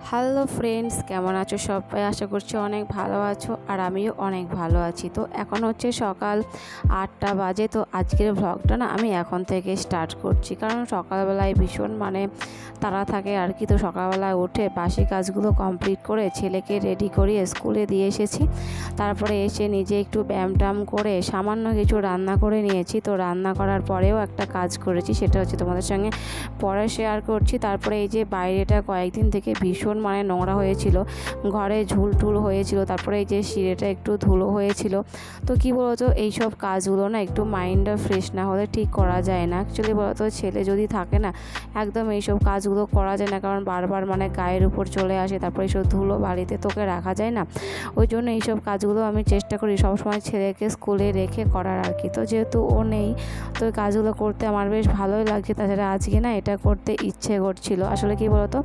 Hello friends, কেমন আছো সবাই? আশা করছি অনেক ভালো আছো আর আমিও অনেক ভালো আছি। তো এখন হচ্ছে সকাল 8টা বাজে। তো আজকের ভ্লগটা না আমি এখন থেকে স্টার্ট করছি, কারণ সকালবেলায় ভীষণ তাড়া থাকে আর কি। তো সকালবেলায় উঠে বাসি কাজগুলো কমপ্লিট করে ছেলেকে রেডি করিয়ে স্কুলে দিয়ে এসেছি। তারপরে এসে নিজে একটু ব্যায়াম ট্যাম করে সামান্য কিছু রান্না করে নিয়েছি। তো রান্না করার পরেও একটা কাজ করেছি, সেটা হচ্ছে তোমাদের সঙ্গে পরে শেয়ার করছি। তারপরে এই যে বাইরেটা কয়েকদিন থেকে ভীষণ নোংরা হয়েছিল, ঘরে ঝুল টুল হয়েছিল, তারপরে এই যে সিঁড়িটা একটু ধুলো হয়েছিল। তো কি বলতো, এইসব কাজগুলো না একটু মাইন্ডটা ফ্রেশ না হলে ঠিক করা যায় না। অ্যাকচুয়ালি বলতো, ছেলে যদি থাকে না একদম এইসব কাজগুলো করা যায় না, কারণ বারবার গায়ের উপর চলে আসে, তারপরে এইসব ধুলো বাড়িতে তোকে রাখা যায় না। ওই জন্য এইসব কাজগুলো আমি চেষ্টা করি সবসময় ছেলেকে স্কুলে রেখে করার আর কি। তো যেহেতু ও নেই, তো এই কাজগুলো করতে আমার বেশ ভালোই লাগছে। তাছাড়া আজকে না এটা করতে ইচ্ছে করছিল। আসলে কি বলতো,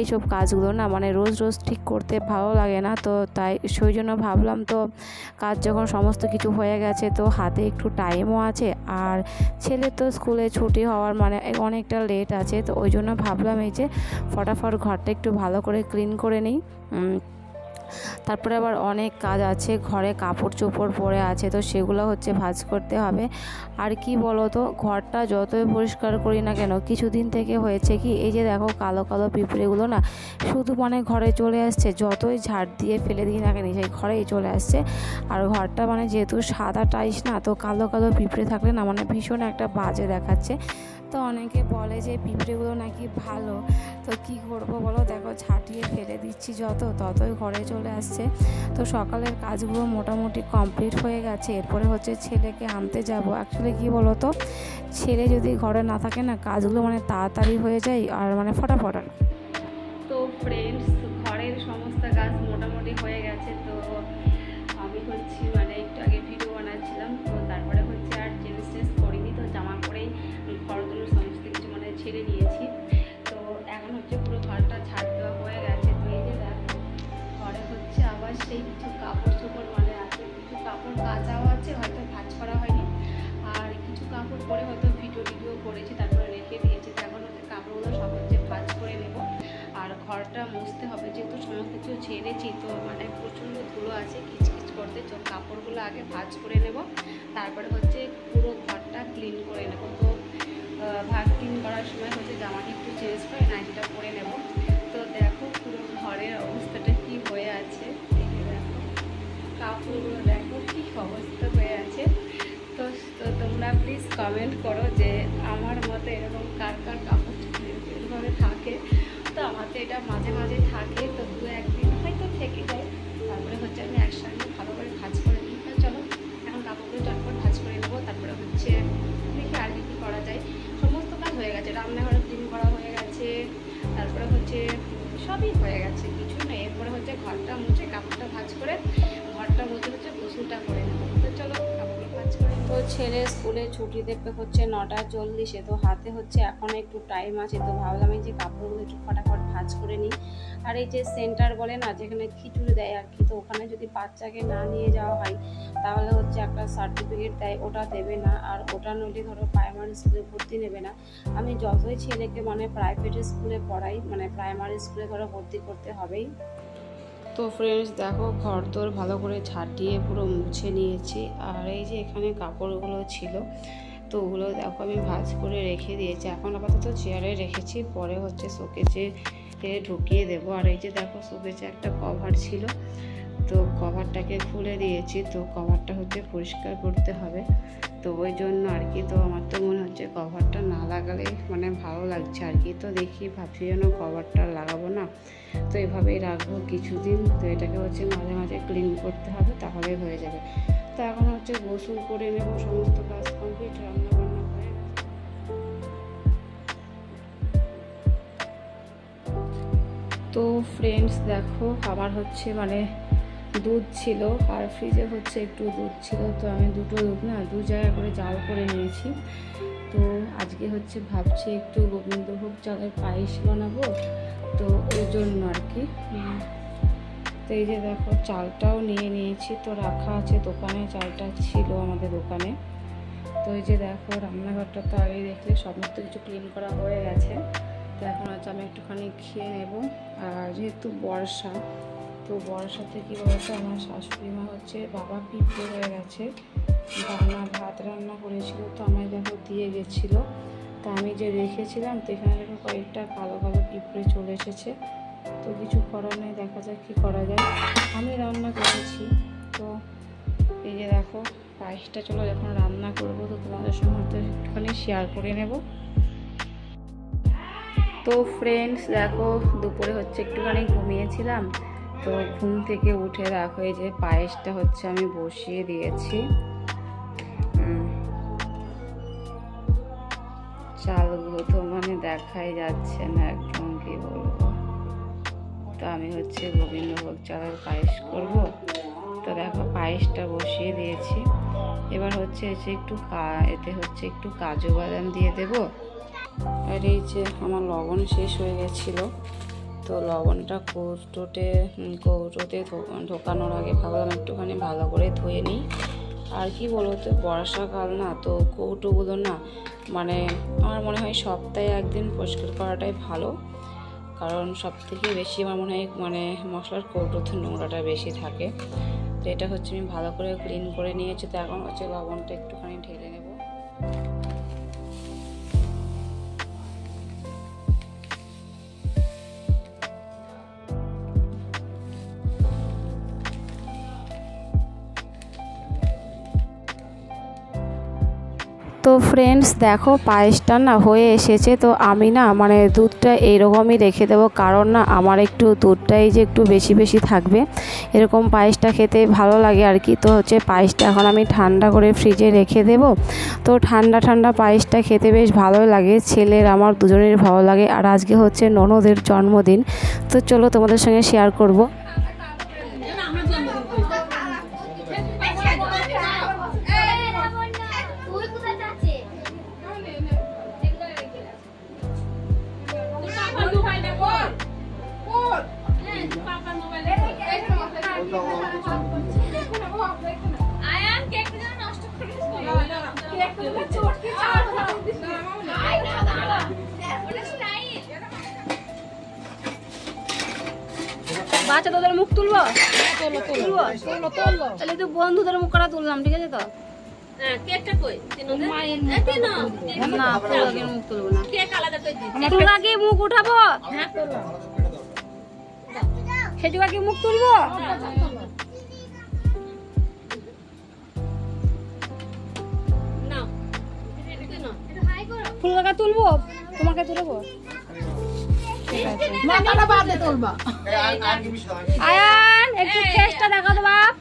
এইসব কাজগুলো না রোজ রোজ ঠিক করতে ভালো লাগে না। তো তাই সেই জন্য ভাবলাম, তো কাজ যখন সমস্ত কিছু হয়ে গেছে, তো হাতে একটু টাইমও আছে, আর ছেলে তো স্কুলে ছুটি হওয়ার অনেকটা লেট আছে। তো ওই জন্য ভাবলাম এই যে ফটাফট ঘরটা একটু ভালো করে ক্লিন করে নিই। তারপরে আবার অনেক কাজ আছে, ঘরে কাপড় চোপড় পরে আছে, তো সেগুলো হচ্ছে ভাঁজ করতে হবে। আর কি বলো তো, ঘরটা যতই পরিষ্কার করি না কেন, কিছুদিন থেকে হয়েছে কি, এই যে দেখো কালো কালো পিঁপড়েগুলো না শুধু ঘরে চলে আসছে। যতই ঝাড় দিয়ে ফেলে দিই না কেন, সেই ঘরেই চলে আসছে। আর ঘরটা যেহেতু সাদা টাইস না, তো কালো কালো পিঁপড়ে থাকলে না ভীষণ একটা বাজে দেখাচ্ছে। তো অনেকে বলে যে পিঁপড়েগুলো নাকি ভালো। তো কি করবো বলো, দেখো ঝাঁটিয়ে ফেলে দিচ্ছি, ততই ঘরে চলে আসছে। তো সকালের কাজগুলো মোটামুটি কমপ্লিট হয়ে গেছে। এরপরে হচ্ছে ছেলেকে আনতে যাব। অ্যাকচুয়ালি কি বলো তো, ছেলে যদি ঘরে না থাকে না, কাজগুলো তাড়াতাড়ি হয়ে যায় আর ফটাফট। তো ফ্রেন্ডস, ঘরের সমস্ত কাজ মোটামুটি হয়ে গেছে। তো আমি হচ্ছি একটু আগে ভিডিও বানাচ্ছিলাম। তো তারপরে হচ্ছে আর চেঞ্জ টেঞ্জ করিনি, তো জামা পরেই ঘরগুলো সমস্ত কিছু ছেড়ে নিয়েছি। তো এখন হচ্ছে পুরো ঘরটা ঝাড় দেওয়া হয়ে গেছে। তো এই যে দেখো, ঘরে হচ্ছে আবার সেই কিছু কাপড় চোপড় আছে, কিছু কাপড় কাচাও আছে, হয়তো ভাঁজ করা হয়নি, আর কিছু কাপড় পরে হয়তো ভিডিও করেছি, তারপরে রেখে দিয়েছি। তো এখন হচ্ছে কাপড়গুলো সব হচ্ছে ভাঁজ করে নেব, আর ঘরটা মুছতে হবে, যেহেতু সমস্ত কিছু ছেড়েছি। তো প্রচণ্ড ধুলো আছে, কিচকিচ করতে। তো কাপড়গুলো আগে ভাঁজ করে নেব, তারপরে হচ্ছে পুরো ঘরটা ক্লিন করে নেব। তো ভাত ক্লিন করার সময় হচ্ছে জামাটা একটু চেঞ্জ করে নাইটিটা পরে নেব। তো দেখো পুরো ঘরের অবস্থাটা কি হয়ে আছে, দেখো কাপড়গুলো দেখো কি অবস্থা হয়ে আছে। তো তোমরা প্লিজ কমেন্ট করো যে আমার মতো এরকম কার কার কাপড় এরভাবে থাকে। তো আমার তো এটা মাঝে মাঝে থাকে, তো দু একদিন হয়তো থেকে যায়। তারপরে হচ্ছে আমি একসঙ্গে ভালো করে ভাঁজ করে নিই। তো চলো এখন কাপড়গুলো চটপট ভাঁজ করে নেবো, তারপরে হচ্ছে দেখি আর কি করা যায়। সমস্ত কাজ হয়ে গেছে, রান্নাঘরে ক্লিন করা হয়ে গেছে, তারপরে হচ্ছে সবই হয়ে গেছে, কিছু নেই। এরপরে হচ্ছে ঘরটা মুছে কাপড়টা ভাঁজ করে ঘরটা মুছে হচ্ছে গোসলটা করে নেবো। তো চলো কাপড়টা ভাঁজ করে। তো ছেলে স্কুলে ছুটি দেবে হচ্ছে 9:40। তো হাতে হচ্ছে এখন একটু টাইম আছে। তো ভাবলাম এই যে কাপড়গুলো একটু ফটাফট ভাঁজ করে নিই। আর এই যে সেন্টার বলে না, যেখানে খিচুড়ি দেয় আর কি, তো ওখানে যদি বাচ্চাকে না নিয়ে যাওয়া হয় তাহলে হচ্ছে একটা সার্টিফিকেট দেয়, ওটা দেবে না। আর ওটা নইলে ধরো প্রাইমারি স্কুলে ভর্তি নেবে না। আমি যতই ছেলেকে প্রাইভেট স্কুলে পড়াই, প্রাইমারি স্কুলে ধরো ভর্তি করতে হবেই। তো ফ্রেন্ডস দেখো, ঘর তোর ভালো করে ঝাঁটিয়ে পুরো মুছে নিয়েছি। আর এই যে এখানে কাপড়গুলো ছিল, তো ওগুলো দেখো আমি ভাঁজ করে রেখে দিয়েছি। এখন আপাতত চেয়ারে রেখেছি, পরে হচ্ছে শোকেজে ঢুকিয়ে দেবো। আর এই যে দেখো, শোকেজে একটা কভার ছিল, তো কভারটাকে খুলে দিয়েছি। তো কভারটা হচ্ছে পরিষ্কার করতে হবে, তো ওই জন্য আর কি। তো আমার তো মনে হচ্ছে কভারটা না লাগালে ভালো লাগছে আর কি। তো দেখি, ভাবছি যেন কভারটা লাগাবো না, তো এভাবেই রাখবো কিছুদিন। তো এটাকে হচ্ছে মাঝে মাঝে ক্লিন করতে হবে, তাহলে হয়ে যাবে। তো এখন হচ্ছে গোসল করে নেব, সমস্ত কাজ কমপ্লিট, রান্না বান্না হয়ে গেছে। তো ফ্রেন্ডস দেখো, আমার হচ্ছে দুধ ছিল, আর ফ্রিজে হচ্ছে একটু দুধ ছিল। তো আমি দুটো দুধ না দু জায়গা করে জাল করে নিয়েছি। তো আজকে হচ্ছে ভাবছি একটু গোবিন্দভোগ চালের পায়েস বানাবো, তো ওই জন্য আর কি। তো এই যে দেখো, চালটাও নিয়ে নিয়েছি, তো রাখা আছে দোকানে, চালটা ছিল আমাদের দোকানে। তো এই যে দেখো, রান্নাঘরটা তো আগে দেখলে সমস্ত কিছু ক্লিন করা হয়ে গেছে। তো এখন মাছ আমি একটুখানি খেয়ে নেব। আর যেহেতু বর্ষা, তো বর্ষাতে কী বলতো, আমার শাশুড়ি মা হচ্ছে বাবা পিঁপড়ে হয়ে গেছে, ভাত রান্না করেছিল, তো আমায় দেখো দিয়ে গেছিলো। তা আমি যে রেখেছিলাম, তো এখানে দেখো কয়েকটা কালো কালো পিঁপড়ে চলে এসেছে। তো কিছু করার নেই, দেখা যাক কী করা যায়। আমি রান্না করেছি, তো এই যে দেখো পায়েসটা, চলো যখন রান্না করবো তো তোমাদের সঙ্গে একটুখানি শেয়ার করে নেব। তো ফ্রেন্ডস দেখো, দুপুরে হচ্ছে একটুখানি ঘুমিয়েছিলাম, তো ঘুম থেকে উঠে দেখো এই যে পায়েসটা হচ্ছে আমি বসিয়ে দিয়েছি। চালগুলো তো মানে দেখাই যাচ্ছে না একদম, কি বলবো। তো আমি হচ্ছে গোবিন্দভোগ চালের পায়েস করব। তো দেখো পায়েসটা বসিয়ে দিয়েছি। এবার হচ্ছে এতে হচ্ছে একটু কাজু বাদাম দিয়ে দেব। আর এই যে আমার লবণ শেষ হয়ে গেছিলো, তো লবণটা কৌটোতে ঢোকানোর আগে ভাবলাম একটুখানি ভালো করে ধুয়ে নিই। আর কি বলতো, বর্ষাকাল না, তো কৌটোগুলো না মানে আমার মনে হয় সপ্তাহে একদিন পরিষ্কার করাটাই ভালো, কারণ সব থেকে বেশি আমার মনে হয় মানে মশলার কৌটোতে নোংরাটা বেশি থাকে। তো এটা হচ্ছে আমি ভালো করে ক্লিন করে নিয়েছি। তো এখন হচ্ছে লবণটা একটুখানি ঢেলে নেব। তো ফ্রেন্ডস দেখো পায়েসটা না হয়ে এসেছে। তো আমি না মানে দুধটা এইরকমই রেখে দেবো, কারণ না আমার একটু দুধটাই যে একটু বেশি বেশি থাকবে, এরকম পায়েসটা খেতে ভালো লাগে আর কি। তো হচ্ছে পায়েসটা এখন আমি ঠান্ডা করে ফ্রিজে রেখে দেব। তো ঠান্ডা ঠান্ডা পায়েসটা খেতে বেশ ভালোই লাগে, ছেলের আমার দুজনের ভালো লাগে। আর আজকে হচ্ছে ননদের জন্মদিন, তো চলো তোমাদের সঙ্গে শেয়ার করব। বাচ্চা তোদের মুখ তুলবো, তাহলে তুই বন্ধুদের মুখ করা তুললাম, ঠিক আছে? তো মুখ আগে মুখ উঠাবো, সেটুকু আগে মুখ তুলবো। ফুল লাগা তুলবো, তোমাকে তুলবো। আয়ান একটু টেস্টটা দেখা তো বাপ।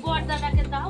বড় দাদাকে দাও।